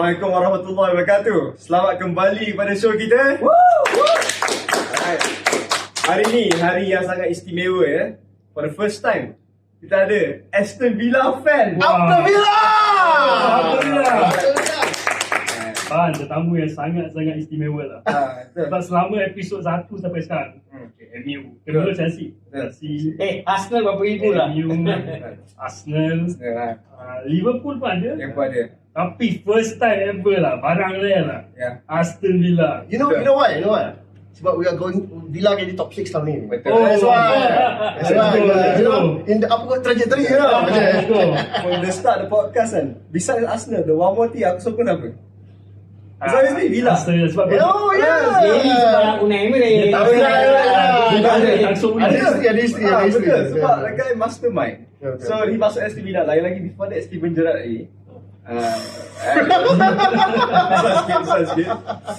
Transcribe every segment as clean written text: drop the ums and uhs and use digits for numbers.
Assalamualaikum warahmatullahi wabarakatuh. Selamat kembali pada show kita. Alright. Hari ni hari yang sangat istimewa ya. For the first time kita ada Aston Villa fan. Aston Villa! Tetamu yang sangat-sangat istimewa lah. Sebab selama episod 1 sampai sekarang MU, kedua Chelsea. Arsenal berapa ribu lah? MU, Arsenal, Liverpool pun ada. Yang pun ada. Tapi first time ever lah, barang rare lah. Aston Villa. You know why? Sebab we are going Villa jadi top 6 tahun ni. Betul. That's why. You know, in the upward trajectory lah. From the start the podcast kan, besides Arsenal, the one more thing aku suka apa? Sebab mesti Villa. Sebab Oh yeah. Ini sebab Unai Emery. Ada isteri. Betul. Sebab the guy mastermind. So he masuk Aston Villa. Lagi-lagi before that Steven Gerrard lagi. Sikit.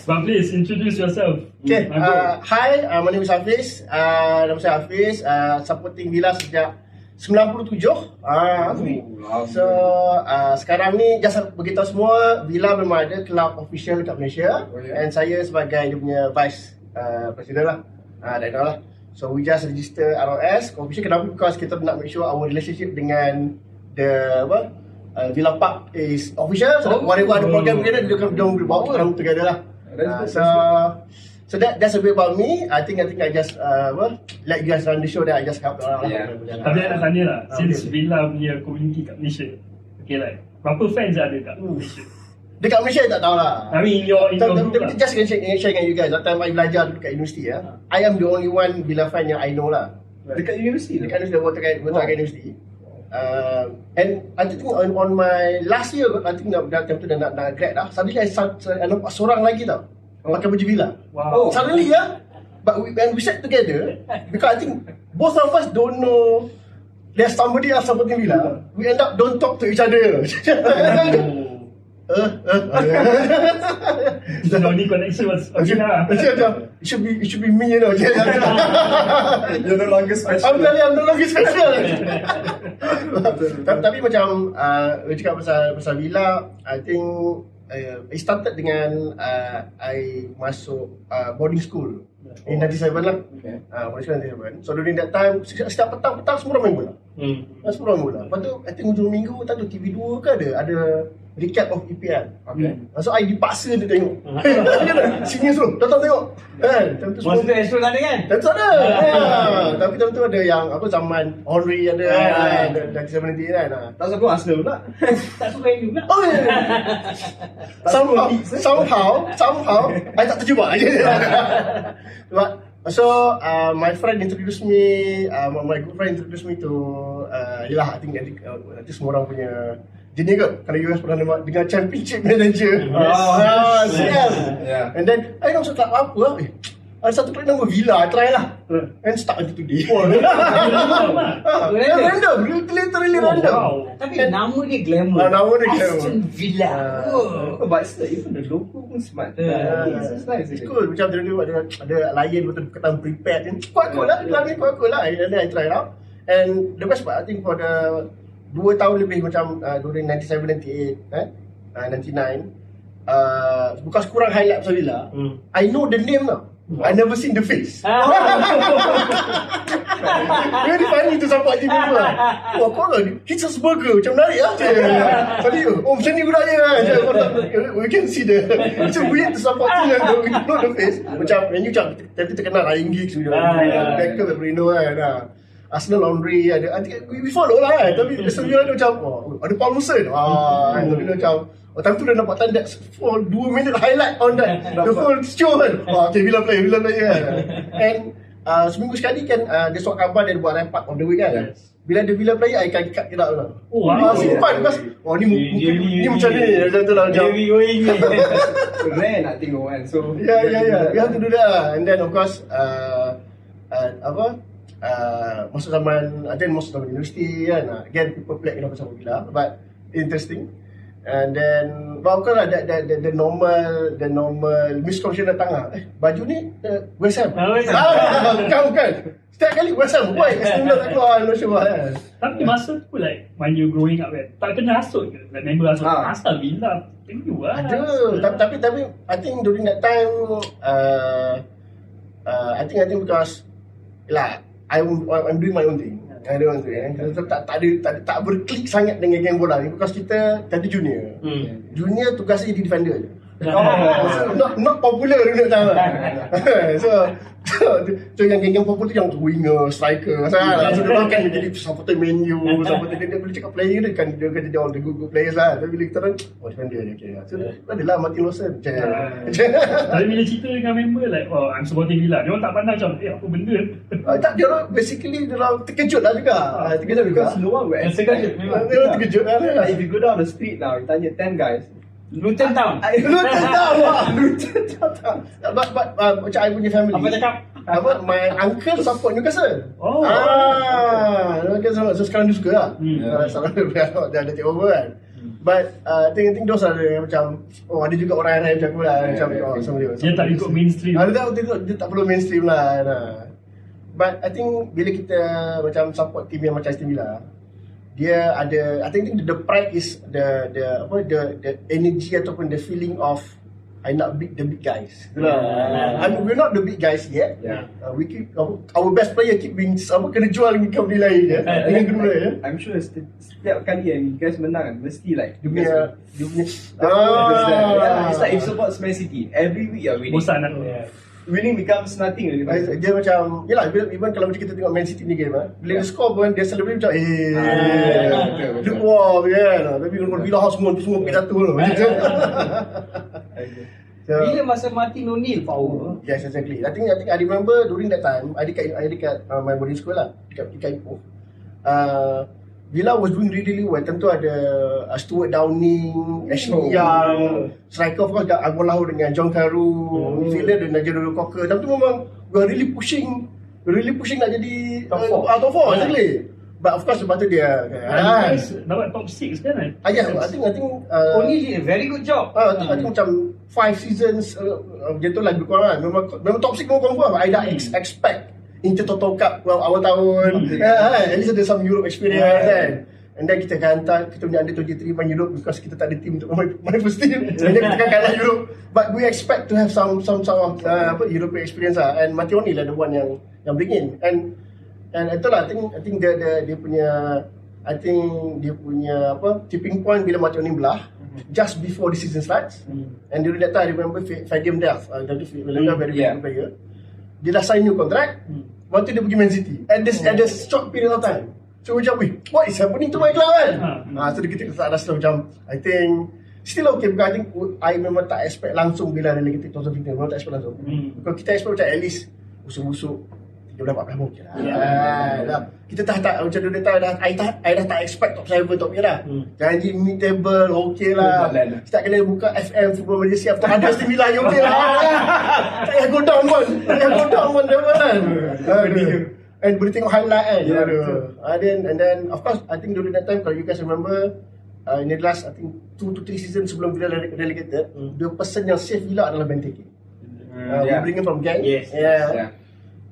But please introduce yourself. Okay, hi, my name is Hafiz. Nama saya Hafiz, supporting Villa sejak 97. So, sekarang ni just beritahu semua, Villa memang ada club official dekat Malaysia. And saya sebagai dia punya vice president lah, director lah. So, we just register ROS official. Kenapa? Because kita nak make sure our relationship dengan the Villa Park is official. So whatever ada program together, dia akan bawa orang together lah. So that's a bit about me. I think I just let you guys run the show, that I just help orang lah. Tapi saya nak tanya lah, since Villa punya community kat Malaysia, okay like, berapa fans ada kat Malaysia? Dekat Malaysia tak tahulah. I mean in your group lah. Just share dengan you guys. That time I belajar dekat universiti I am the only one Villa fan yang I know lah. Dekat universiti? Dekat universiti, betul kat universiti. And I think on my last year, I think time tu dah nak grad dah. Suddenly I nampak seorang lagi tau, pakai baju Villa. Wow. Suddenly but when we sat together, because I think both of us don't know there's somebody else supporting Villa. We end up don't talk to each other. The only connection was okay lah. It should be me, you know. You're no longer special. I'm no longer special. Tapi macam cakap pasal Villa, I think it started dengan I masuk boarding school in 97 lah. Boarding school 97. So during that time, setiap petang semua orang main bola. Semua orang main bola. Lepas tu, I think hujung minggu, tak tahu TV2 ke ada recap of EPL. So I dipaksa dia tengok. Senior suruh, datang tengok. Masa tu Astro tak ada kan? Tentu ada. Tapi tentu ada yang zaman Henry ada dan 70 kan. Tak suka Arsenal pula. Tak suka MU pula. Oh yeah. Somehow I tak terjebak aja. So my friend introduced me, my good friend introduced me to yalah, I think nanti semua orang punya jenis ke, kalau US pernah dengar championship manager. Yes. And then I nak cakap apa ada satu klub nama Villa, try lah. And start until today. Random, literally random. Tapi nama dia glamour. Nama dia glamour. Aston Villa. But still, even the logo pun smart. It's nice. It's cool. Macam ada lion betul ketan prepared. Quite cool lah. Quite cool lah. And then I try it out. And the best part, I think for the 2 tahun lebih macam during 97, 98, 99, bukan kurang highlight pasal Villa, I know the name tau. I never seen the face. Very funny tu sampai TV tu lah. Kau lah, Hitchers Burger macam menarik lah. Tadi, macam ni budak dia. We can see the, macam weird tu sampai tu yang we know the face. Macam, when you macam, tapi terkenal Ryan Giggs, Beckham, Bruno kan. Arsenal Henry ada, we follow lah kan. Tapi sebenarnya ada macam, ada Paul Musen. Tapi dia macam, time tu dah nampak tanda for 2 minute highlight on that the whole show kan. Okay, Villa play kan. And seminggu sekali kan dia suat khabar, dia buat wrap up of the week kan. Bila ada Villa play, I akan cut kita lah. Simpan because ni macam ni macam tu lah macam Rare nak tengok kan. So ya you have to do that lah. And then of course masuk zaman universiti kan. Again people play kenapa sama Villa, but interesting. And then of course lah, the normal misconception datang baju ni West Ham. Bukan. Setiap kali West Ham, why Aston Villa tak keluar, no sure kan. Tapi masa tu like when you growing up kan, tak kena hasut ke? Like member hasut, Aston Villa, you lah. Ada, tapi I think during that time, I think because lah, I'm doing my own thing. Tak berklik sangat dengan geng bola ni because kita tadi junior. Junior tugasnya jadi defender je. So, not popular dunia time. So yang geng popular yang winger, striker. So dia kan jadi supporter menu, supporter dia boleh cakap player dia kan jadi all the good players lah. Tapi bila kita orang defender je okay. So adalah Martin Lawson. Tapi bila cerita dengan member like I'm supporting Villa, dia orang tak pandang macam apa benda. Tak, dia orang basically dia orang terkejut lah juga. Terkejut Because no one will expect. Dia orang terkejut lah. If you go down the street now, you tanya 10 guys, Luton Town. Luton Town. But macam I punya family. Apa cakap? My uncle support Newcastle. Oh. Newcastle. So sekarang dia suka lah. Sekarang dia ada take over kan. But I think those are the macam ada juga orang yang macam aku lah. Macam sama dia. Dia tak ikut mainstream. Dia tak perlu mainstream lah. But I think bila kita macam support team yang macam Aston Villa, dia ada, I think the pride is the energy ataupun the feeling of I nak beat the big guys. I mean, we're not the big guys yet. We keep our best player keep being kena jual dengan company lain dengan kedua ya. I'm sure setiap kali yang guys menang mesti like Dia punya it's like if support Man City every week you're winning. Bosan aku. Winning becomes nothing already. Dia macam, yelah, even kalau macam kita tengok Man City ni game bila dia score pun, dia celebrate macam dia wah kan. Tapi bila house semua pergi satu tu. Bila masa Martin O'Neill power. Yes, exactly. I think I remember during that time, I dekat my boarding school lah, dekat Ipoh. Villa was doing really well. Tentu ada Stuart Downing, Ashley Young, striker of course Agbolah dengan John Carew, midfielder dan Nigel Cocker. Tapi tu memang we are really pushing nak jadi top 4 exactly. But of course lepas tu dia dapat top 6 kan? I think O'Neill did a very good job. I think macam 5 seasons dia tu lah lebih kurang kan. Memang top 6 memang confirm. I dah expect Intertoto Cup awal tahun. At least ada some Europe experience kan. And then kita akan hantar kita punya under-23 main Europe because kita tak ada team untuk main first team. And then kita akan kalah Europe. But we expect to have some European experience lah. And Martin O'Neill lah the one yang bring in. And itulah I think dia punya tipping point bila Martin O'Neill belah just before the season starts. And during that time I remember Fabian Delph, very good player. Dia dah sign new contract. Lepas tu dia pergi Man City at this short period of time. So macam what is happening to my club kan? So kita tak rasa macam I think still okay because I think I memang tak expect langsung bila relegated 2015. Memang tak expect langsung. Kalau kita expect macam at least busuk-busuk 13-14 mungkin lah. Kita tak macam dulu I dah tak expect top 7 top ni dah. Janji mid table okay lah. Kita kena buka FM Football Malaysia atau ada Aston Villa okay lah. Tak payah go down pun. Kan. And boleh tengok highlight kan. And then of course I think during that time kalau you guys remember in the last I think 2 to 3 season sebelum Villa relegated, the person yang save Villa adalah Benteke. We bring him from Gang.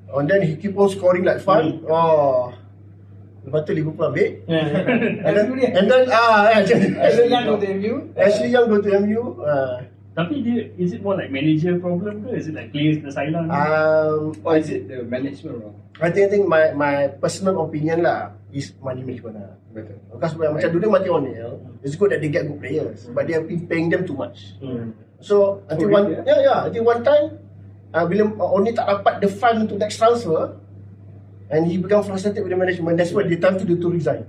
And then he keep on scoring like fun. Lepas tu Liverpool ambil. And then Ashley Young go to MU. Tapi dia, is it more like manager problem ke? Is it like players kena silent? Or is it the management wrong? I think my personal opinion lah is money management lah. Betul. Because macam dulu Martin O'Neill, it's good that they get good players, but they have been paying them too much. So until one time, bila O'Neill tak dapat the fund untuk next transfer, and he become frustrated with the management. That's why they time to resign.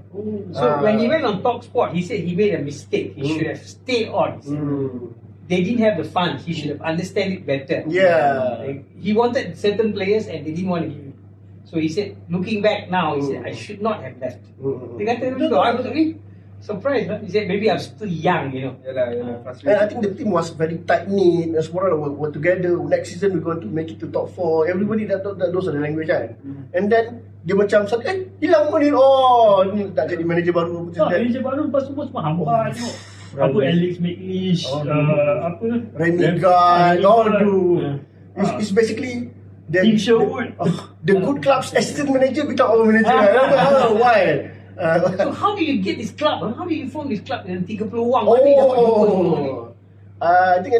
So when he went on Talk Sport, he said he made a mistake. He should have stayed on. They didn't have the funds. He should have understand it better. He wanted certain players and they didn't want to give him. So he said, looking back now, he said, I should not have left. Dia kata begitu. I was really surprised. He said, maybe I'm still young, you know. And I think the team was very tight-knit. Semua orang were together. Next season we're going to make it to top 4. Everybody that knows the language kan. And then dia macam hilang pun ni. Ni tak jadi manager baru. Manager baru lepas semua hamba tengok. apa Alex McLeish, apa Renigan, all do. It's basically Tim Sherwood. the good club's assistant manager become our manager. Why? So how do you get this club? How do you form this club dengan 30 wang? Mana you dapat jumpa semua ni? I think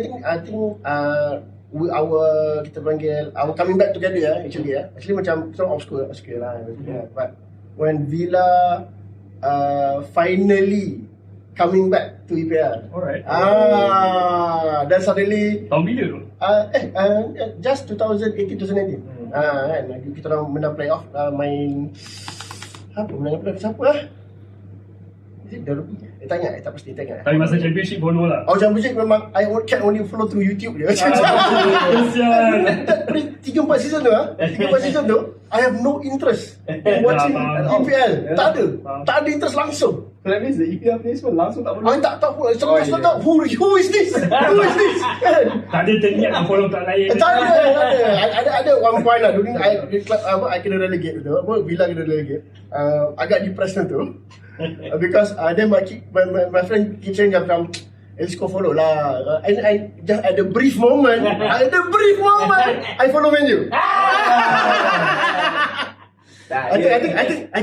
kita panggil our coming back together actually macam kita obscure lah but when Villa finally coming back to EPL. Alright. Then suddenly Tahun bila tu? just 2018-2019. Kan kita orang menang playoff, main menang playoff siapa lah? Is it Derby? Tak ingat, tak pasti, tak ingat. Tapi masa championship follow lah. Championship memang I can only follow through YouTube je. Kesian. 3-4 season tu 3-4 season tu I have no interest in watching EPL. Tak ada interest langsung. That means the EPL players pun langsung tak follow. I tak tahu who is this? Tak ada terniat nak follow tak lain. Tak ada one point lah during I kena relegate tu, Villa kena relegate. Agak depressed tu. Because then my friend keep saying macam let's go follow lah. And I just at the brief moment I follow Man U. I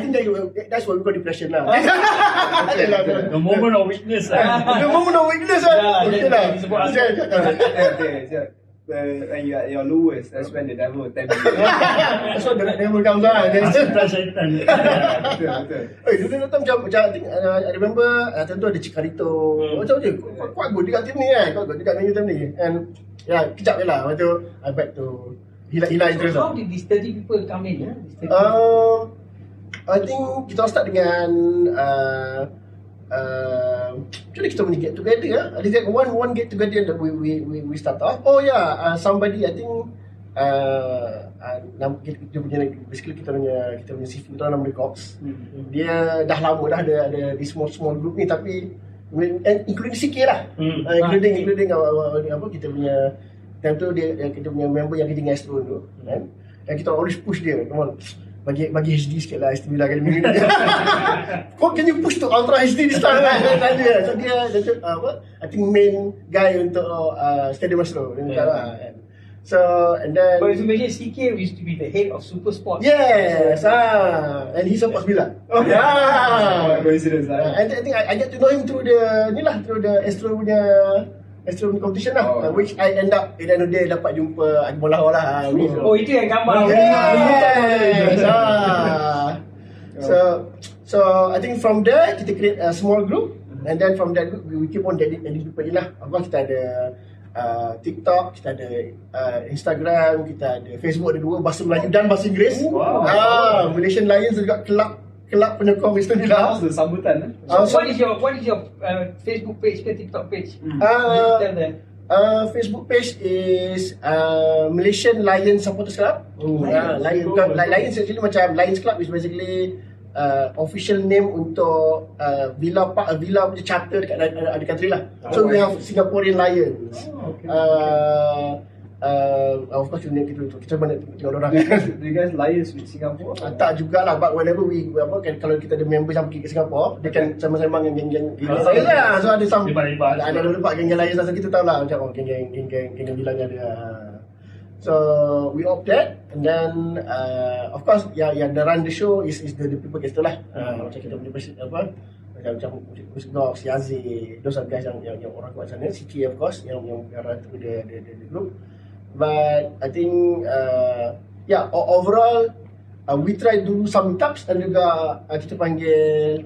think that's what we call depression lah. The moment of weakness lah. The moment of weakness lah. Okay lah. When you are at your lowest, that's when the devil will tempt you. That's when the devil comes out. Asyik syaitan. Betul. Dulu datang macam I think I remember tentu ada Cicarito. Macam dia kuat good dekat tim ni kan. Kuat good dekat tim ni. And kejap je lah. Lepas tu I back to hilang interest lah. How did these 30 people come in? I think kita start dengan macam mana kita boleh get together lah. Ada like one get together that we start off. Somebody I think kita punya basically kita punya CV tu nama dia Cox. Dia dah lama dah ada di small group ni tapi including CK lah. Including apa kita punya time tu kita punya member yang kita dengan Astro tu kan. Dan kita always push dia, come on. Bagi HD sikit lah Aston Villa kali ni. Kau can you push to Ultra HD this time kan? So dia I think main guy untuk Stadium Astro. So and then But imagine CK used to be the head of Super Sports. Yes, and he supports Villa. Coincidence lah. And I think I get to know him through the Astro punya competition lah, which I end up in the end of the day dapat jumpa Bola lah. Itu yang gambar. Yes. So I think from there kita create a small group, and then from that group we keep on adding people in lah. Kita ada TikTok, kita ada Instagram, kita ada Facebook, ada 2 bahasa Melayu dan bahasa Inggeris. Malaysian Lions juga kelab penyokong Aston Villa. How's the sambutan? What is your Facebook page ke TikTok page? Tell them. Facebook page is Malaysian Lions Supporters Club. Lions actually macam Lions Club is basically official name untuk Villa punya charter dekat country lah. So we have Singaporean Lions. Of course kita mana tengok orang. Do you guys liars with Singapore? Tak jugalah, but whenever kalau kita ada member yang pergi ke Singapore, dia kan sama-sama dengan geng Lions lah. So ada lepak geng Lions lah, so kita tahu lah macam geng Villa ni ada. So we opt that, and then of course yang run the show is the people guest lah. Macam kita punya macam Musgok, si Aziz, those are guys yang orang kuat sana. CK of course yang run through the group. But I think overall we try do some meetups, dan juga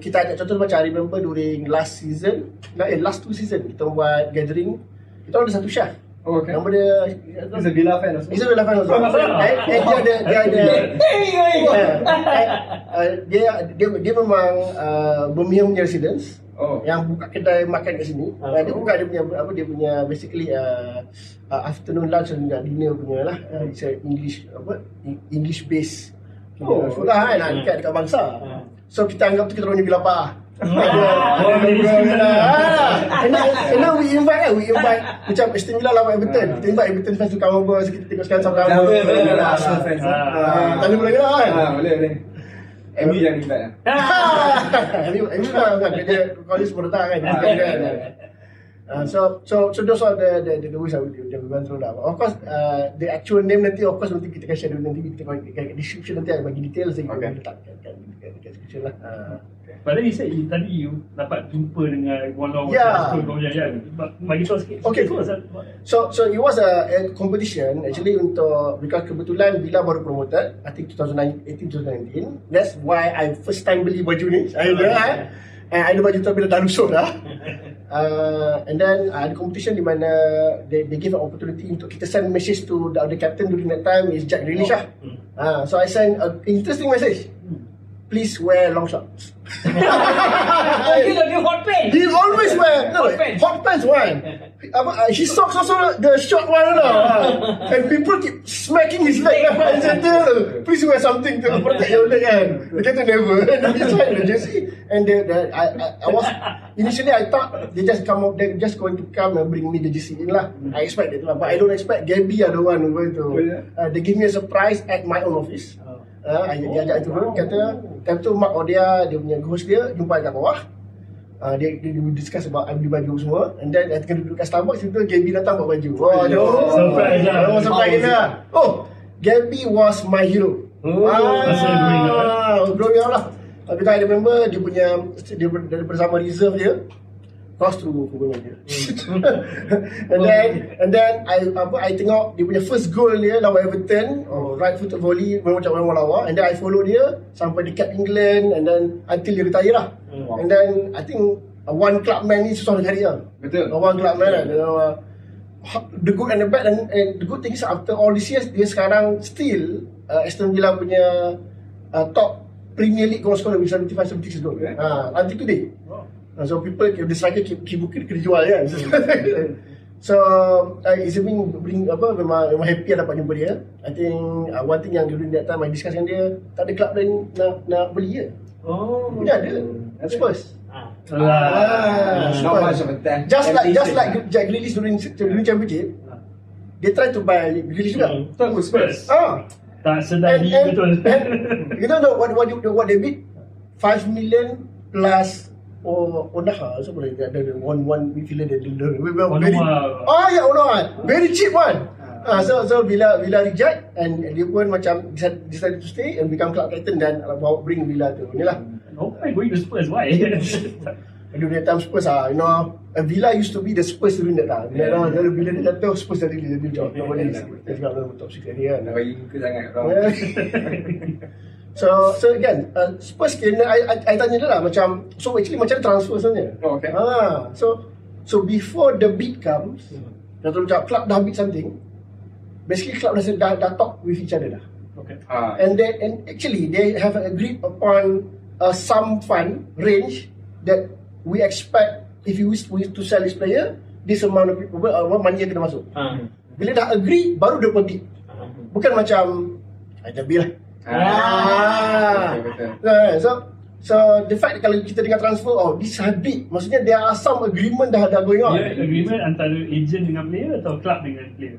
kita ada contoh macam I remember during last 2 season kita buat gathering, kita ada satu chef. Okay. Nama dia He's a Villa fan also. He's a Villa fan also. Dia memang Birmingham punya residence. Yang buka kedai makan kat sini. Dia buka dia punya basically afternoon lunch dan dinner punya lah. It's a English based food lah kan, dekat bangsa. So kita anggap tu kita punya Villa Pak. And now we invite macam Aston Villa lawan Everton. Kita invite Everton fans to come over, so kita tengok sekarang sama-sama. Arsenal fans. Tanya boleh kan? Boleh. Emery yang invite. Emery lah, dia college semua datang kan. So those are the ways that we went through lah. Of course, the actual name nanti kita akan share nanti kita kat description nanti ada bagi details lagi kita letak kat description lah. Padahal you said tadi you dapat jumpa dengan Bola kan? Bagi tahu sikit. Okay. So it was a competition actually because kebetulan Villa baru promoted, I think 2018-2019. That's why I first time beli baju ni. Ada baju tu bila dah lusuh dah. And then ada competition di mana they give an opportunity untuk kita send message to the captain during that time is Jack Grealish lah. So I send an interesting message. Please wear long shorts. Dia hot pants. He always wear hot pants one. His socks also the short one and people keep smacking his leg left right and center. Please wear something to protect your leg kan. Dia kata never. And he tried the jersey and I was initially I thought they just going to come and bring me the jersey in lah. I expect that lah, but I don't expect Gabby are the one who going to. They give me a surprise at my own office. Dia ajak turun, kata time tu Mark Odia, dia punya host dia jumpa kat bawah. Dia discuss about I beli baju semua. And then ketika duduk kat Starbucks itu Gabby datang bawa baju. Surprise lah. Surprise lah. Gabby was my hero. Growing up lah. Tapi I remember dia bersama reserve dia cross through dia. and then I tengok dia punya first goal dia lawan Everton, right footed volley macam orang lawa, and then I follow dia sampai dekat England and then until dia retire lah. And then I think one club man ni susah nak cari lah. Betul. One club man lah. The good and the bad, and the good thing is after all these years dia sekarang still Aston Villa punya top Premier League goal scorer with 75-76 goal. Until today. So people, the striker keep booking kena jual kan. So it's bring memang happy dapat jumpa dia. I think one thing yang during that time I discuss dengan dia, tak ada club lain nak beli dia. Dia ada Spurs. Not much of a time. Just like Jack Grealish during championship, they try to buy Grealish juga. Spurs. Tak sedar betul. You know what they bid? 5 million plus Unai, so boleh ada one midfielder very cheap one. So Villa reject and dia pun macam decided to stay and become club captain dan bring Villa tu. Inilah. Why going to Spurs? Why? During that time Spurs Villa used to be the Spurs during that time. Bila dia jatuh Spurs jadi job. Nobody dia juga top 6 dia kan. Bagi muka sangat So again, Spurs I tanya dia lah macam, so actually macam transfer sebenarnya. Okay. So before the bid comes, macam club dah bid something, basically club dah talk with each other dah. Okay. And actually they have agreed upon some fund range that we expect if you wish to sell this player, this amount of money yang kena masuk. Bila dah agree, baru dia bid. Bukan macam ada bil lah. Betul. So the fact kalau kita dengar transfer, this habit, maksudnya there are some agreement dah going on. Agreement antara agent dengan player atau club dengan player?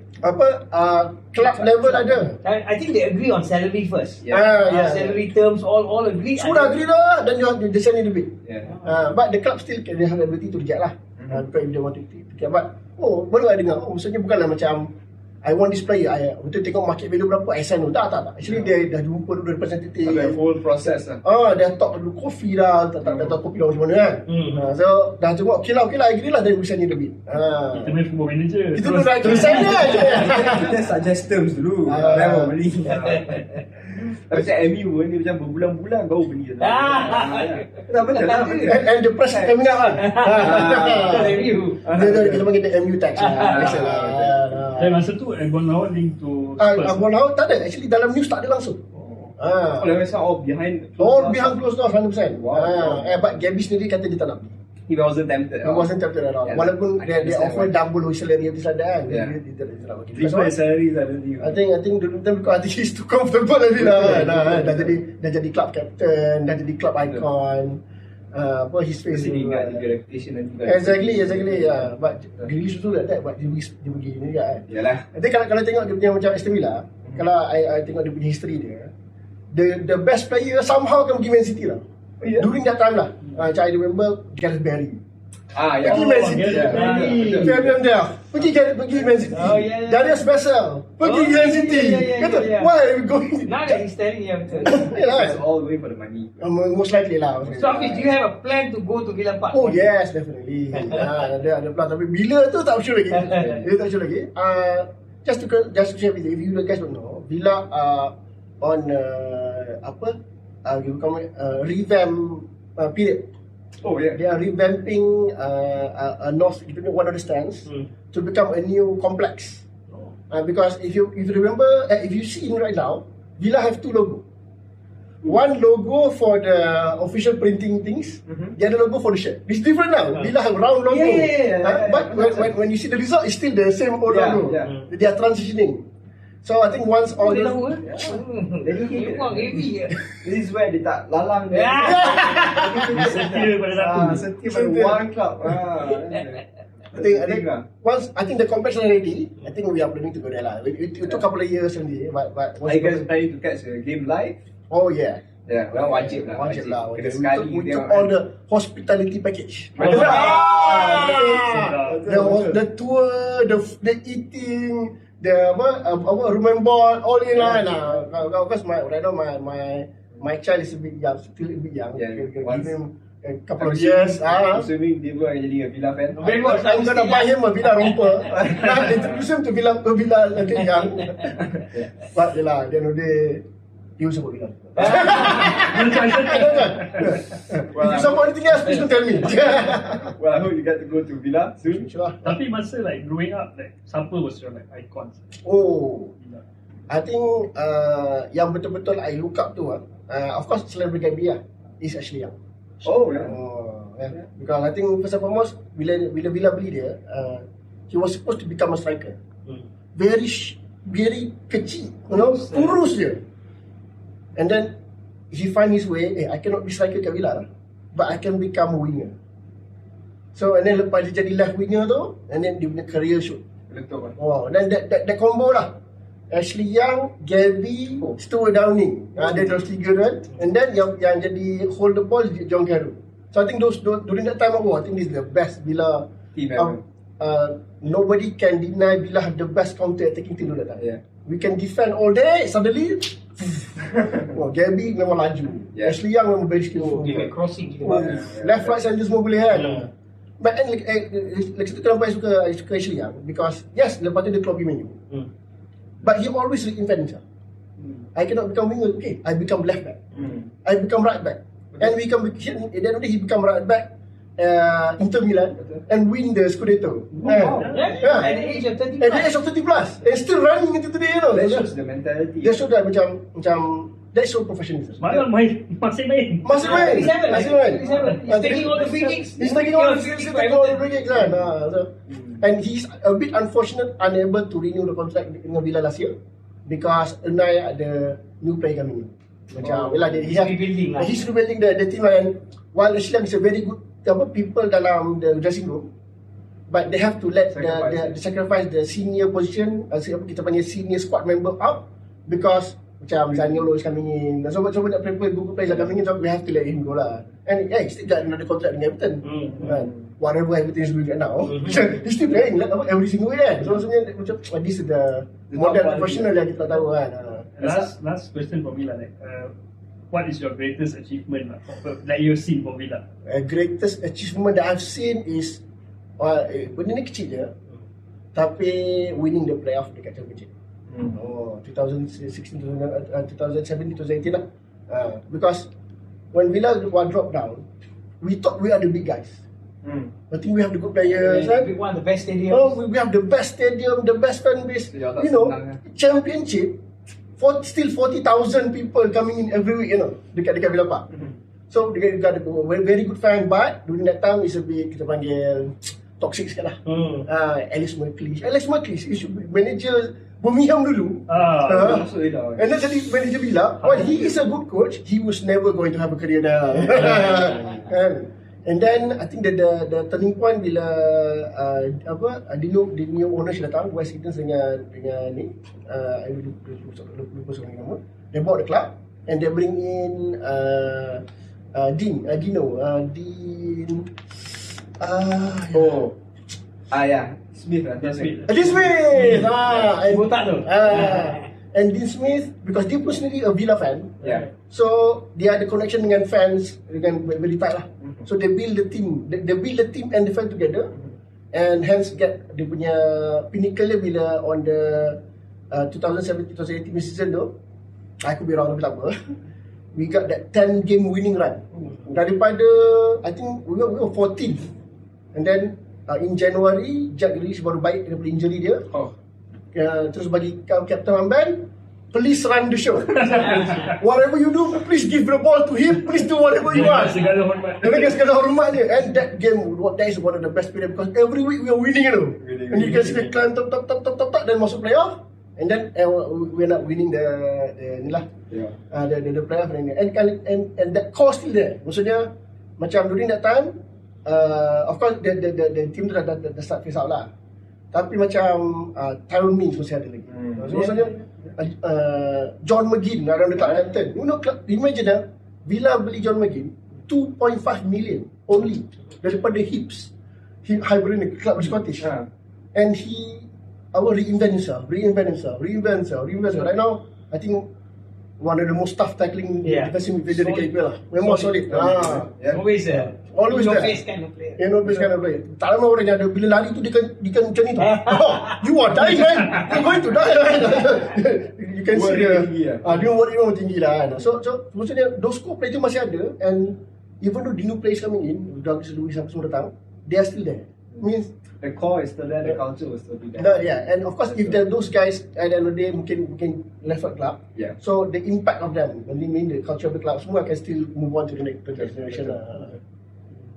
Club level ada. I think they agree on salary first. Salary terms all agree. Sudah agree dah, then you send in the bid. But the club still they have the ability to reject lah. Because if they want to reject. But baru I dengar, maksudnya bukanlah macam I want this player, betul tengok market value berapa, I sign. Tak. Actually dia dah jumpa dulu representative. Ada whole process lah. Dah talk dulu kopi dah, tak tahu kopi dah macam mana kan. So dah tengok, okay lah, I agree lah, then we send you the bid. Kita main football manager. Kita dulu dah sign dia. Kita suggest terms dulu. Baru beli. Tapi macam MU ni macam berbulan-bulan baru beli. Tak betul lah. And the press coming up kan. MU. Kita panggil the MU tax. Dan masa tu Bola link to Bola tak ada. Actually dalam news tak ada langsung. All behind closed doors 100%. But Gabby sendiri kata dia tak nak. He wasn't tempted. He wasn't tempted at all. Walaupun dia offer double salary habis ada kan. Dia tak nak bagi. Triple salary lah dia. I think dulu time because I think he's too comfortable already lah. Dah jadi club captain, dah jadi club icon. His face ni got the reputation nanti. Exactly. But Grealish also like that, but dia pergi ni juga kan. Yalah. Nanti kalau tengok dia punya macam Aston Villa, kalau I tengok dia punya history dia, the best player somehow akan pergi Man City lah. During that time lah. I remember Gareth Barry. Ya. Pergi Man City. Fabian dia pergi Man City. Darius Bessel pergi Man City. Kata, why are we going? Now that he's telling you, betul. It's all the way for the money. Most likely lah. So Hafiz, do you have a plan to go to Villa Park? Oh yes, definitely. Ada plan, tapi bila tu tak sure lagi. Just to share with you, if you guys don't know, Villa on revamp period. Oh yeah. They are revamping north, one of the stands to become a new complex. Because if you remember, if you see right now, Villa have two logo. One logo for the official printing things, the other logo for the shirt. It's different now. Villa have round logo. But when you see the result, it's still the same old logo. They are transitioning. So I think once all the This is where dia tak lalang dia. Setia pada satu. Setia pada one club. I think the complex is ready. I think we are planning to go there lah. It took a couple of years only, but Are you guys planning to catch a game live? oh yeah. Ya, wajib lah. Kena Kena sekali we dia. took all the hospitality package. The tour, the eating, the room and board, all in lah. Because right now my child is still a bit young. Give him a couple of years. Assuming dia pun akan jadi a Villa fan. I'm gonna buy him a Villa romper. Introduce him to Villa young. But yelah, the end of the day, he will support Villa. If you support anything else, please don't tell me. Well, I hope you get to go to Villa soon. Inshallah. Tapi masa like growing up, like siapa was your like icons? Oh, I think yang betul-betul I look up to, of course, celebrity Gambia is actually young. Oh yeah. Yeah. Because I think first and foremost, bila Villa beli dia, he was supposed to become a striker. Very kecil, kurus dia. And then he find his way. I cannot be striker kat Villa, but I can become a winger. So and then lepas dia jadi left winger tu, and then dia punya career shoot. Betul. Oh, then that combo lah. Ashley Young, Gabby, Stuart Downing. Ada those tiga kan. And then yang jadi hold the ball John Carew. So I think those during that time I think this is the best Villa Team ever. Nobody can deny Villa have the best counter attacking team that time. Yeah. We can defend all day, suddenly Gabby memang laju. Ashley Young memang very skillful. Dia crossing kita Left, right, center semua boleh kan. But then like satu kenapa I suka Ashley Young, because yes, lepas tu dia keluar pergi menu. But he always reinvent himself. I cannot become winger, okay, I become left back. I become right back. And then he become right back Inter Milan and win the Scudetto. At the age of 30 At the age of 30 plus, and still running into today, That shows the mentality. That shows that macam that show professionalism. Semalam masih main. Masih main. He's taking all the free kicks. He's taking all the free kicks kan. And he's a bit unfortunate, unable to renew the contract dengan Villa last year because Unai ada new player coming in. Macam he's rebuilding the team, and while Islam is a very good people dalam the dressing room, but they have to let the sacrifice the senior position, kita panggil senior squad member out, because macam Zaniolo is coming in, so banyak good players are coming in, so we have to let him go lah. And yeah, he still got another contract dengan Everton. Whatever Everton is doing right now, he's still playing every single way kan. So maksudnya macam this is the model professional yang kita tahu kan. Last question for Villa, like what is your greatest achievement that you've seen for Villa? Greatest achievement that I've seen is benda ni kecil je, tapi winning the playoff dekat Championship. 2016, 2017, 2018 lah. Because when Villa dropped down, we thought we are the big guys. I think we have the good players. We won the best stadium. We have the best stadium, the best fan base. Championship, still 40,000 people coming in every week, dekat Villa Park. So they got a very good fan, but during that time it's a bit, kita panggil toxic sikit lah. Alex McLeish is manager Birmingham dulu. And then jadi manager Villa. While he is a good coach, he was never going to have a career there. And then I think the turning point bila the new owners datang, West Indians dengan ni, I lupa seorang nama. They bought the club and they bring in Dean Ya. Smith lah. Smith. Dean Smith. And, Botak tu. and Dean Smith, because dia pun sendiri a Villa fan. Yeah. So dia ada connection dengan fans, dengan very tight lah. So they build the team, they build the team and the fan together, and hence get dia punya pinnacle dia bila on the 2017-2018 season tu. I could be wrong tapi tak apa. We got that 10 game winning run. Daripada I think we were 14th, and then in January Jack Grealish baru baik daripada injury dia. Terus bagi captain armband, please run the show. Whatever you do, please give the ball to him. Please do whatever you want. Segala hormat. Dengan segala hormat dia. And that game, that is one of the best period because every week we are winning, you know. And you can see the climb top, then masuk playoff. And then we are not winning the playoff. And that core still there. Maksudnya macam during that time, of course the team tu dah start face out lah. Tapi macam Tyrone Mings masih ada lagi. So maksudnya John McGinn dalam dekat Hampton. You know, imagine Villa beli John McGinn 2.5 million only daripada Hibernian club Scottish. And he reinvent himself. Right now, I think one of the most tough tackling defensive midfielder dekat IPL lah. Memang solid. Always Always your there. face kind of player. Best kind of player. Tak lama orang yang ada bila lari tu dia kan macam ni tu. You are dying, man. You're going to die. You can see dia. Dia worry memang tinggi lah. So maksudnya those core players tu masih ada, and even though the new players coming in, Douglas Lewis semua datang, they are still there. Means the core is still there, the culture will still be there. And of course if those guys at the end of the day mungkin left the club. So the impact of them, I mean the culture of the club semua can still move on to the next generation lah.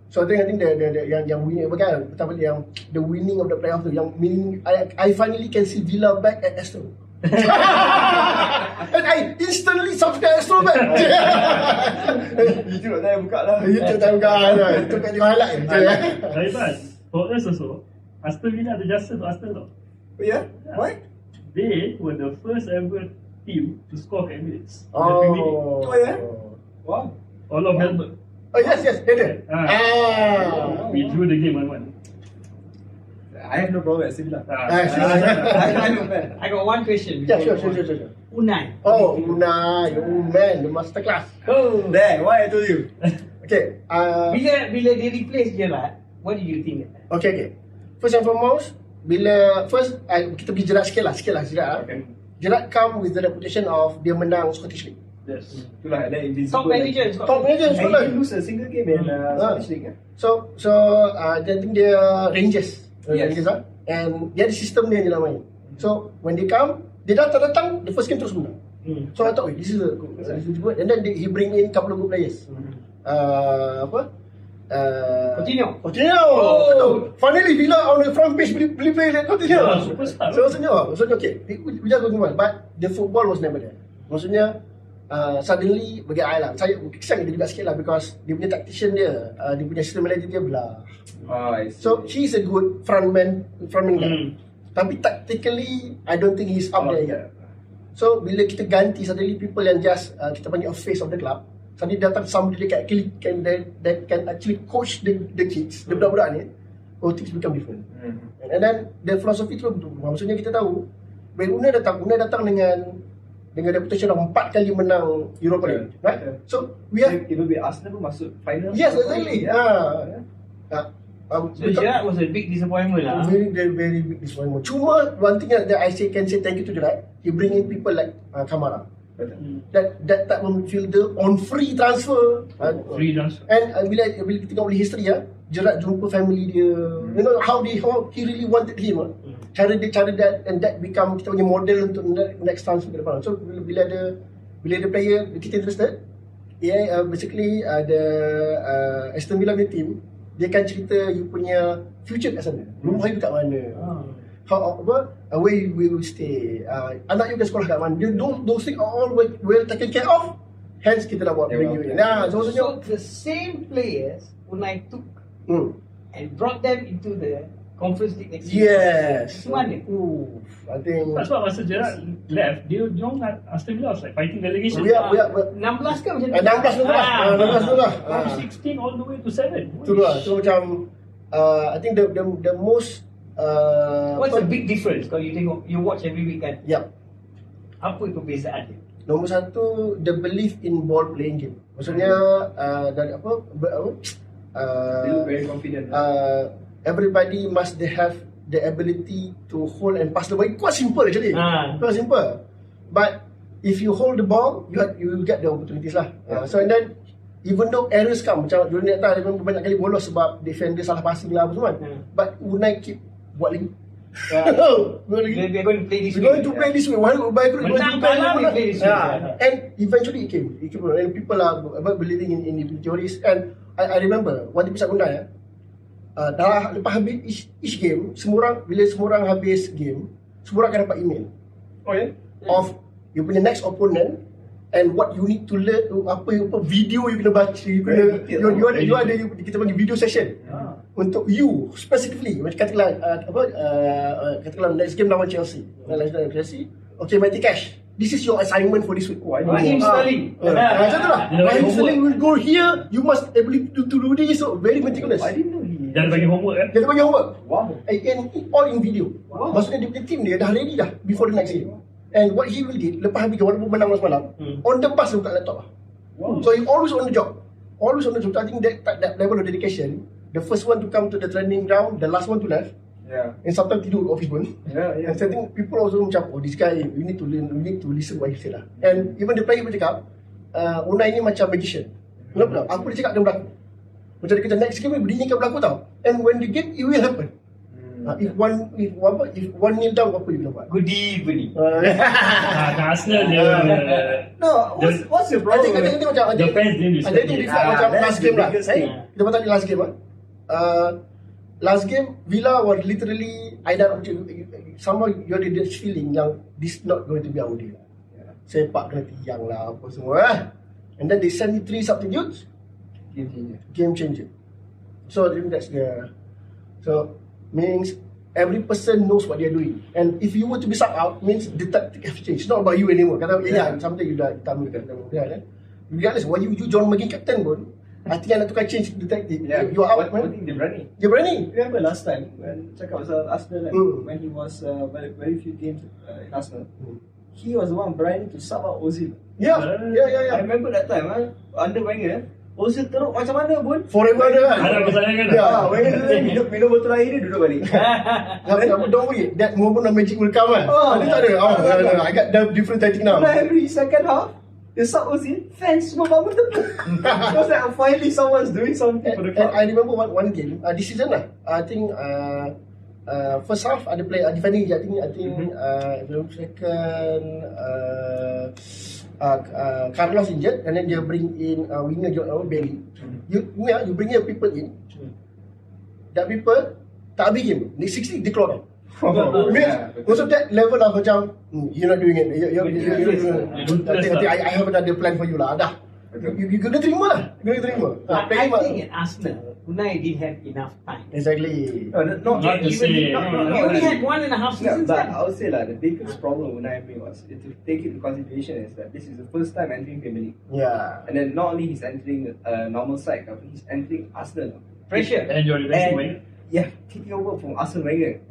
So I think the yang winning apa kan, betul yang the winning of the playoff tu, yang meaning I finally can see Villa back at Aston. And I instantly subscribe Aston back. YouTube tak buka lah. YouTube tak buka lah. Itu kat dia highlight je. Raiban, for us also, Aston Villa adjusted to Aston tau. Oh yeah? Why? They were the first ever team to score Emirates. Oh yeah? Wow. All of Melbourne. Oh yes, dia. We drew the game 1-1. I have no problem at Villa. I know, man. I got one question. Yeah, sure. Unai. Unai, man, the masterclass. There, why I told you? Okay. Bila dia replace Gerrard, what do you think? Okay. First and foremost, kita pergi Gerrard sikit lah Gerrard. Okay. Gerrard come with the reputation of dia menang Scottish League. Yes. Itulah ada invisible. Top manager in Top Scotland. manager in He Scotland. didn't lose a single game in Scottish League. So I think dia Rangers. Rangers lah. And dia ada sistem dia yang main. So when they come, dia datang, the first game terus menang. So I thought, this is good. And then he bring in couple of good players. Coutinho. Betul. Finally Villa on the front page beli player Coutinho. Superstar. So maksudnya okay, we just go but the football was never there. Maksudnya suddenly bagi I lah, saya kesan dia juga sikit lah because dia punya tactician dia, dia punya system manager dia belah. So he's a good frontman guy. Tapi tactically I don't think he's up there yet. So bila kita ganti suddenly people yang just kita panggil a face of the club, suddenly datang somebody that can actually coach the kids, the budak-budak ni, things become different. And then the philosophy tu maksudnya kita tahu when Unai datang dengan reputation of 4 kali menang Europa League, right? So we have it will be Arsenal pun masuk final. yes, exactly. So Gerrard was a big disappointment lah. Very big disappointment. Cuma one thing that I can say thank you to Gerrard, he bring in people like Kamara. That type of midfielder on free transfer. Free transfer. And bila kita tengok boleh history Gerrard jumpa family dia. You know how he really wanted him. Cara that and that become kita punya model untuk next transfer ke depan. So bila ada player kita interested, basically ada Aston Villa punya team, dia akan cerita you punya future kat sana. Rumah you kat mana? Where we will stay, anak you kat sekolah kat mana? Those things are all well taken care of. Hence kita dah buat bring you in. So the same players Unai took and brought them into the Conference League next year. yes. Mana? I think That's why masa Gerrard left, dia Aston Villa was like fighting relegation. we are 16 ke macam tu? 16 tu lah. From 16 all the way to 7. Tu lah. So macam I think the most What's the big difference kalau you watch every weekend? Yeah. Apa perbezaan dia? Nombor satu, the belief in ball playing game. Maksudnya dari They look very confident. everybody must have the ability to hold and pass the ball. Quite simple actually. Quite simple. But if you hold the ball, you will get the opportunities lah. So and then even though errors come, macam dulu ni datang banyak kali bolos sebab defender salah passing lah apa semua. But Unai keep buat lagi. We're going to play this We're going to play this way. Menang kalah, we play this way. And eventually it came. And people are believing in the theories. And I remember one episode Unai, dah lepas habis each game, bila semua orang habis game, semua orang akan dapat email. Oh ya? Of you punya next opponent and what you need to learn, apa video you kena baca, you ada kita panggil video session untuk you specifically. Macam katakanlah next game lawan Chelsea, okay, Matty Cash, this is your assignment for this week. Raheem Sterling. Macam tu lah. Raheem Sterling will go here, you must able to do this. So very meticulous. I didn't know he. Jangan bagi homework kan. Dia bagi homework. Wow. And all in video. Maksudnya dia punya team dia dah ready dah before the next game. And what he will do, lepas habis walaupun menang semalam, on the bus dia buka laptop lah. So he always on the job. Always on the job. I think that level of dedication, the first one to come to the training ground, the last one to left. Yeah. And sometimes tidur office pun. Yeah. And so I think people also macam, oh this guy, we need to learn, we need to listen what he said lah. And even the player pun cakap, Unai ni macam magician. Kenapa tak? Apa dia cakap dia berlaku. Macam dia kata next game dia akan berlaku tau. And when the game, it will happen. If one nil down, apa you kena buat? Good evening. Arsenal dia. No, what's your I problem? think macam The fans didn't I think reflect macam that's last the game lah. biggest thing. Kita patut di last game lah. Last game Villa was literally somehow you ada this feeling yang this not going to be our day. Sepak kena tiang lah apa semua. And then they send me 3 substitutes. Game changer. So I think that's means every person knows what they're doing. And if you were to be subbed out, means the tactic have changed. It's not about you anymore. Kata something you dah tamu kan. Regardless, why you John McGinn captain pun, I think nak tukar change the tactic. You are out, man. I think they're running. You're running. Remember last time when cakap pasal Arsenal when he was very few games in Arsenal, he was the one berani to sub out Ozil. Yeah. I remember that time under Wenger, Ozil teruk macam mana pun. Forever ada kan. Ada kesangan kan. Wenger minum botol air dia duduk balik. Don't worry, that moment of magic will come kan. Dia tak ada. I got the different tactic now. Every second half, they sub Ozil, fans semua bangun tepuk. It was like finally someone's doing something for the And club. I remember one game this season lah. I think first half ada play defending. I think if I'm second Carlos injured and then dia bring in winger Bailey. You bring in people in. That people tak habis game. Next 60 dia keluar. Most of that level lah macam you're not doing it. I have another plan for you lah. Dah. You kena terima lah. I think at Arsenal, Unai didn't have enough time. Exactly. Not the same. He only had 1.5 seasons. But I would say the biggest problem Unai Emery was to take into consideration is that this is the first time entering Premier League. Yeah. And then not only he's entering a normal side, but he's entering Arsenal. Pressure. And you're investing Wenger. Yeah, taking over from Arsene Wenger.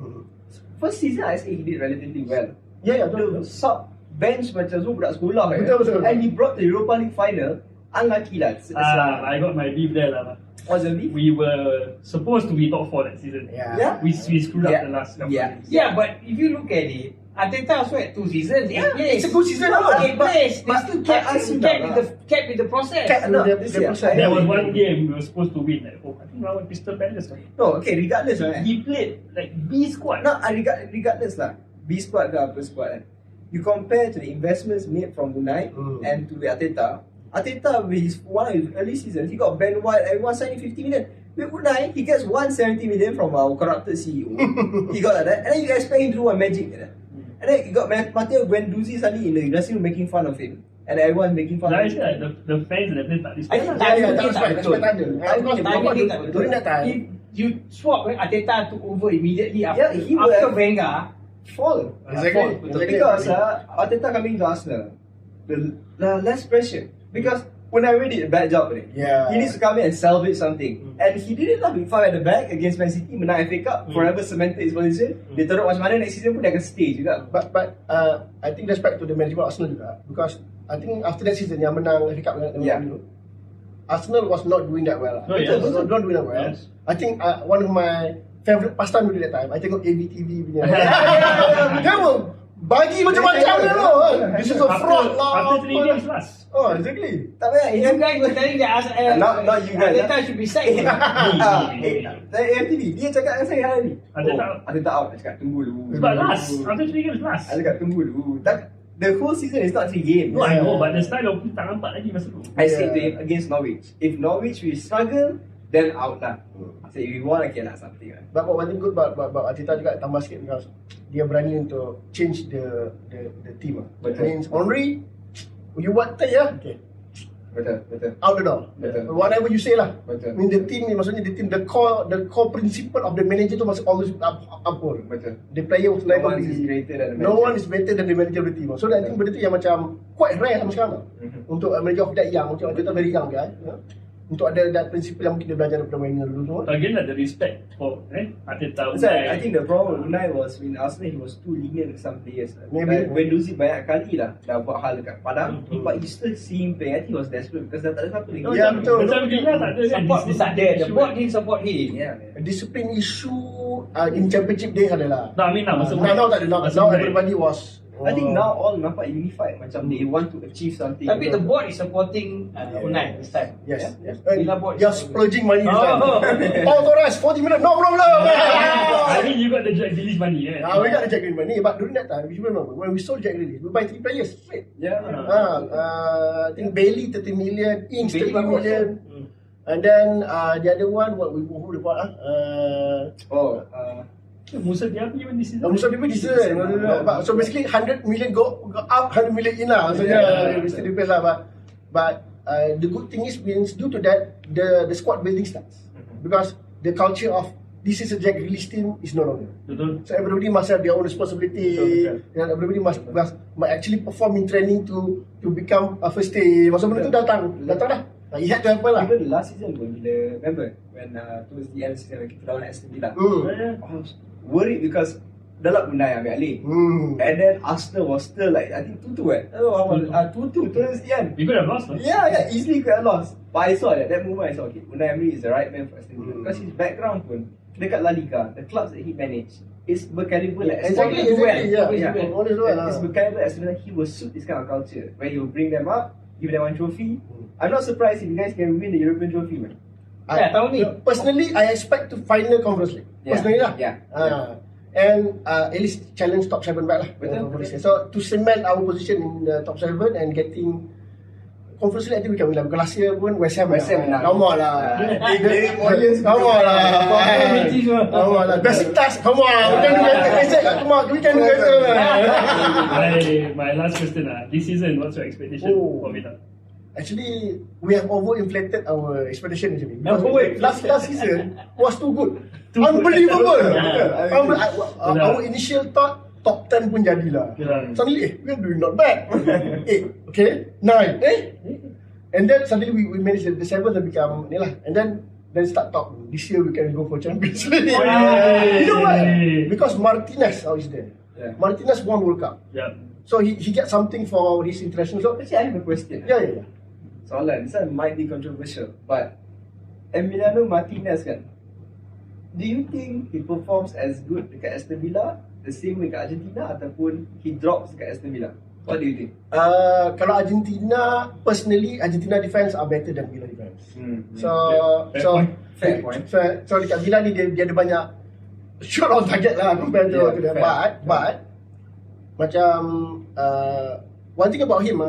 First season I say he did relatively well. Yeah, The sub bench macam semua budak sekolah. Betul. And he brought the Europa League final. Unlucky lah. I got my beef there lah. What's the beef? We were supposed to be top 4 that season. Yeah. We screwed up the last couple. Yeah, but if you look at it, Arteta also had 2 seasons. It's a good season. They still kept with the process. There was one game we were supposed to win at home. I think around Crystal Palace. No, okay, regardless right. He played like B squad. No, regardless lah. B squad ke apa squad kan. You compare to the investments made from Unai and to the Arteta with one of his early seasons, he got Ben White, everyone signing 50 million. With Unai, he gets 170 million from our corrupted CEO. He got like that. And then you expect him to do a magic like that. And then you got Matteo Guendouzi suddenly in the dressing room making fun of him. And everyone's making fun of him. Like the fans and the players tak I think respect. timing tak betul. Timing tak betul. During that time, If you swap when Arteta took over immediately Yeah, after he would have- Wenger, Fall. Exactly. Because Arteta coming to Arsenal, the less pressure. Because Unai did a bad job today. Yeah. He needs to come in and salvage something. And he did it lah with 5 at the back against Man City, menang FA Cup, forever cemented his position. Dia teruk macam mana next season pun dia akan stay juga. But I think respect to the management of Arsenal juga, because I think after that season yang menang FA Cup dengan Arsenal was not doing that well. Oh, yes. Was not doing that well. Yes. I think one of my favourite pastime during that time, I tengok ABTV punya. Dia pun bagi macam-macam dia tu. This is a fraud lah. After 3 games last. Oh, exactly. Tak payah. You guys were telling that Not you guys. Arteta should be sacked. Saya AMTV, dia cakap dengan saya hari ni. Arteta Arteta out. Dia cakap tunggu dulu. Sebab last. After 3 games last. Saya cakap tunggu dulu. The whole season is not 3 games. No, I know, but the style of play tak nampak lagi masa tu. I said to him against Norwich. If Norwich will struggle, then out lah. I said if you want, okay lah something lah. But one thing good about Arteta juga tambah sikit, because dia berani untuk change the team. Betul. Means Henry, you buat tak ya? Okay. Betul. Out the door. Betul. Whatever you say lah. Betul. I mean the team ni, maksudnya the core principle of the manager tu masih always uphold. Betul. The player was No never one is greater than the no manager. one is better than the manager of the team. So I think benda tu yang macam quite rare sama sekarang. Untuk manager of that young, untuk Arteta very young guy. Untuk ada that principle yang mungkin dia belajar daripada mainan dulu tu. Again lah, the respect for Arteta. So, I think the problem with Unai was in Arsenal, he was too lenient with some players. Maybe. Like, Guendouzi banyak kali lah dah buat hal dekat Padang, but you still see him play. I think he was desperate because dah tak ada siapa lagi. Ya, betul. Macam Villa tak ada kan. Support dia tak ada. The board didn't support him. Yeah. Discipline issue in championship days adalah. Tak, I mean lah, masa Now tak ada. Now everybody was. I think now all nampak unified, macam they want to achieve something. Tapi the board is supporting Unai this time. Yes. Villa board You're splurging money this time. Oh. Torres 40 million, no problem. I mean, you got the Jack Grealish money kan. We got the Jack Grealish money, but during that time, if you remember, when we sold Jack Grealish, we buy 3 players straight. Yeah. I think Bailey 30 million, Ings Bailey 30 million. And then the other one, who we bought? Musa Diaby pun this season. Musa Diaby decent. So basically 100 million go up, 100 million in lah. Maksudnya it still depends lah. But the good thing is, means due to that, the squad building starts. Because the culture of this is a Jack Grealish team is no longer. Betul. So everybody must have their own responsibility. And everybody must actually perform in training to become a first team. Masa benda tu datang dah. It had to happen lah. Even the last season pun, remember when towards the end of the season kita lawan Aston Villa. I was worried because dalam Unai ambil alih. And then Arsenal was still like, I think 2-2 2-2 towards the end. You could have lost, no? Yeah, easily could have lost. But I saw that moment, I saw, okay, Unai Emery is the right man for Aston Villa. Because his background pun, dekat La Liga, the clubs that he managed, is berkaliber like Aston Exactly, Villa. Always well. It's berkaliber like Aston Villa. He will suit this kind of culture, where he will bring them up, give them one trophy. I'm not surprised if you guys can win the European trophy, man. tahun ni. Personally, I expect to final Conference League. Personally lah. And at least challenge top 7 back lah. Betul. So to cement our position in the top 7 and getting Conference League, I think we can win lah. Because last year pun West Ham menang. Come on lah. Come on lah. Basic task. Come on. We can do better. Come on. We can do better. My last question lah. This season, what's your expectation for Villa? Actually, we have overinflated our expectation actually. Because last season was too good. Unbelievable. Our initial thought, top 10 pun jadilah. Suddenly, we are doing not bad. 8, okay, 9, and then suddenly we managed the 7th and become ni lah. And then start top. This year we can go for Champions League. You know why? Because Martinez is there. Martinez won World Cup. So he gets something for his international. So Actually, I have a question. yeah. Soalan, this one might be controversial, but Emiliano Martinez kan, do you think he performs as good dekat Aston Villa the same way kat Argentina, ataupun he drops dekat Aston Villa? What do you think? Kalau Argentina, personally, Argentina defense are better than Villa defense. Fair point. So dekat Villa ni dia ada banyak shot on target lah compared to them. But macam one thing about him,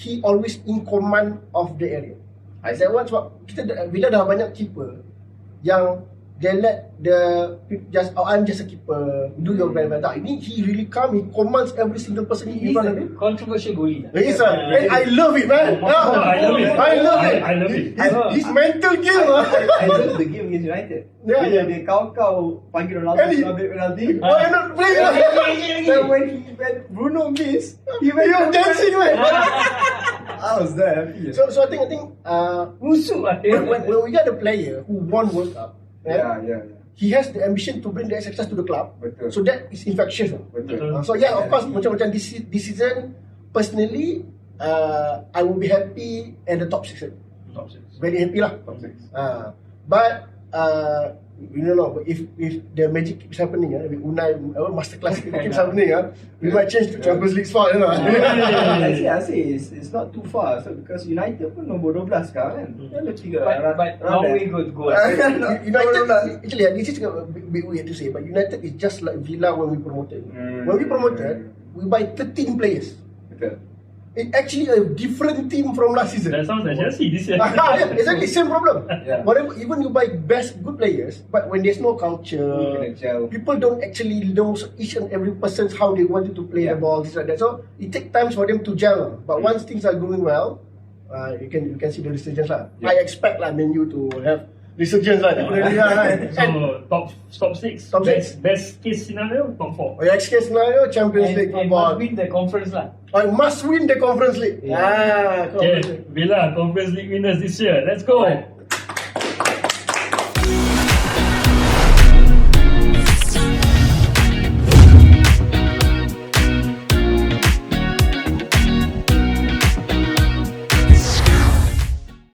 he always in command of the area. That one sebab Villa dah banyak keeper yang they let I'm just a keeper, do your best. Ini he really come, he commands every single person in front of him. Controversial goalie. Yes, and I love it, man. I love it. His mental game. I love the game against United. Bila dia kau panggil Ronaldo ambil penalti. Why not play? Then when Bruno miss, he went dancing, man. How's that happy? So I think Musuh lah. when we get a player who won World Cup, Yeah. he has the ambition to bring the success to the club. Betul. So that is infectious. Betul. So yeah, of course, macam this season, personally, I will be happy at the top 6. Top 6. Very happy lah. Top 6. But you know, if the magic keeps happening, with Unai masterclass keeps happening, we might change to Champions League spot. I say it's not too far. So because United pun nombor 12 sekarang kan. Ada 3. But long way to go. United, actually, this is a bit weird to say, but United is just like Villa when we promoted. When we promoted, we buy 13 players. Betul. It's actually a different team from last season. That sounds like Chelsea this year. Yeah, exactly, same problem. Yeah. Whatever, even you buy good players, but when there's no culture, Kena gel. people don't actually know each and every person's how they wanted to play the ball, this like that. So it takes time for them to gel. But once things are going well, you can see the resurgence lah. Yeah. I expect Man U to have resurgence lah. Definitely lah. So top 6. Top six. Best case scenario, top 4. Next case scenario, Champions League And football. must win the conference lah. I must win the Conference League. Okay, Villa Conference League winners this year. Let's go.